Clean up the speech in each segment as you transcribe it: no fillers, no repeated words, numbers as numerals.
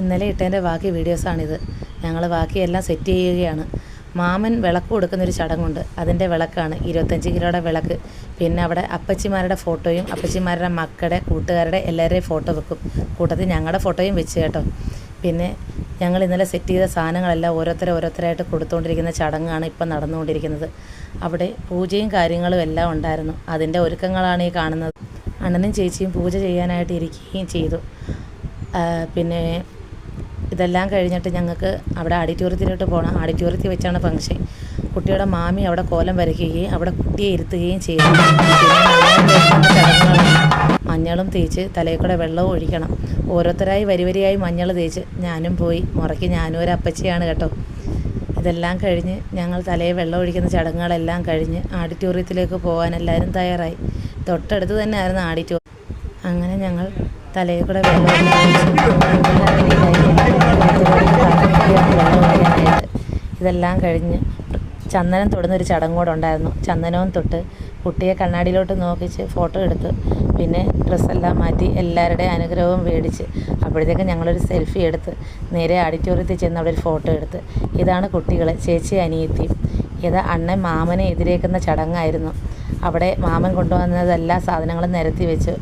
ഇന്നലെ ഇട്ടതിൻ്റെ ബാക്കി വീഡിയോസാണിത്. ഞങ്ങൾ ബാക്കിയെല്ലാം സെറ്റ് ചെയ്യുകയാണ്. മാമൻ വിളക്ക് കൊടുക്കുന്നൊരു ചടങ്ങുണ്ട്. അതിൻ്റെ വിളക്കാണ് 25 കിലോയുടെ വിളക്ക്. പിന്നെ അവിടെ അപ്പച്ചിമാരുടെ ഫോട്ടോയും അപ്പച്ചിമാരുടെ മക്കളുടെ കൂട്ടുകാരുടെ എല്ലാവരുടെയും ഫോട്ടോ വെക്കും. കൂട്ടത്തിൽ ഞങ്ങളുടെ ഫോട്ടോയും വെച്ച് കേട്ടോ. പിന്നെ ഞങ്ങൾ ഇന്നലെ സെറ്റ് ചെയ്ത സാധനങ്ങളെല്ലാം ഓരോരുത്തരായിട്ട് കൊടുത്തുകൊണ്ടിരിക്കുന്ന ചടങ്ങാണ് ഇപ്പം നടന്നുകൊണ്ടിരിക്കുന്നത്. അവിടെ പൂജയും കാര്യങ്ങളും എല്ലാം ഉണ്ടായിരുന്നു. അതിൻ്റെ ഒരുക്കങ്ങളാണ് ഈ കാണുന്നത്. അണ്ണനും ചേച്ചിയും പൂജ ചെയ്യാനായിട്ട് ഇരിക്കുകയും ചെയ്തു. പിന്നെ ഇതെല്ലാം കഴിഞ്ഞിട്ട് ഞങ്ങൾക്ക് അവിടെ ഓഡിറ്റോറിയത്തിലോട്ട് പോകണം. ഓഡിറ്റോറിയത്തിൽ വെച്ചാണ് ഫംഗ്ഷൻ. കുട്ടിയുടെ മാമി അവിടെ കോലം വരയ്ക്കുകയും അവിടെ കുട്ടിയെ ഇരുത്തുകയും ചെയ്തു. മഞ്ഞളും തേച്ച് തലയിൽ കൂടെ വെള്ളവും ഒഴിക്കണം. ഓരോരുത്തരായി വരിവരിയായി മഞ്ഞൾ തേച്ച് ഞാനും പോയി. മുറയ്ക്ക് ഞാനും ഒരു അപ്പച്ചിയാണ് കേട്ടോ. ഇതെല്ലാം കഴിഞ്ഞ് ഞങ്ങൾ തലയിൽ വെള്ളം ഒഴിക്കുന്ന ചടങ്ങുകളെല്ലാം കഴിഞ്ഞ് ഓഡിറ്റോറിയത്തിലേക്ക് പോകാൻ എല്ലാവരും തയ്യാറായി. തൊട്ടടുത്ത് തന്നെ ആയിരുന്നു ഓഡിറ്റോറിയം. അങ്ങനെ ഞങ്ങൾ തലയിൽ കൂടെ വെള്ളം ഒഴിക്കാനായിട്ട് ഇതെല്ലാം കഴിഞ്ഞ് ചന്ദനം തൊടുന്നൊരു ചടങ്ങ് കൂടെ ഉണ്ടായിരുന്നു. ചന്ദനവും തൊട്ട് കുട്ടിയെ കണ്ണാടിയിലോട്ട് നോക്കിച്ച് ഫോട്ടോ എടുത്ത് പിന്നെ ഡ്രസ്സെല്ലാം മാറ്റി എല്ലാവരുടെയും അനുഗ്രഹവും മേടിച്ച് അപ്പോഴത്തേക്കും ഞങ്ങളൊരു സെൽഫി എടുത്ത് നേരെ ഓഡിറ്റോറിയത്തിൽ ചെന്ന് അവിടെ ഒരു ഫോട്ടോ എടുത്ത്. ഇതാണ് കുട്ടികൾ, ചേച്ചി അനിയത്തി. ഇത് അണ്ണൻ മാമനെ എതിരേക്കുന്ന ചടങ്ങായിരുന്നു. അവിടെ മാമൻ കൊണ്ടുവന്നത് എല്ലാ സാധനങ്ങളും നിരത്തി വെച്ച്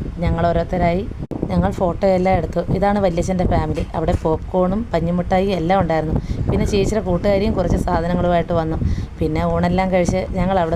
ഞങ്ങൾ ഫോട്ടോ എല്ലാം എടുത്തു. ഇതാണ് വല്യച്ഛൻ്റെ ഫാമിലി. അവിടെ പോപ്കോണും പഞ്ഞിമിഠായി എല്ലാം ഉണ്ടായിരുന്നു. പിന്നെ ചേച്ചിയുടെ കൂട്ടുകാരിയും കുറച്ച് സാധനങ്ങളുമായിട്ട് വന്നു. പിന്നെ ഊണെല്ലാം കഴിച്ച് ഞങ്ങൾ അവിടെ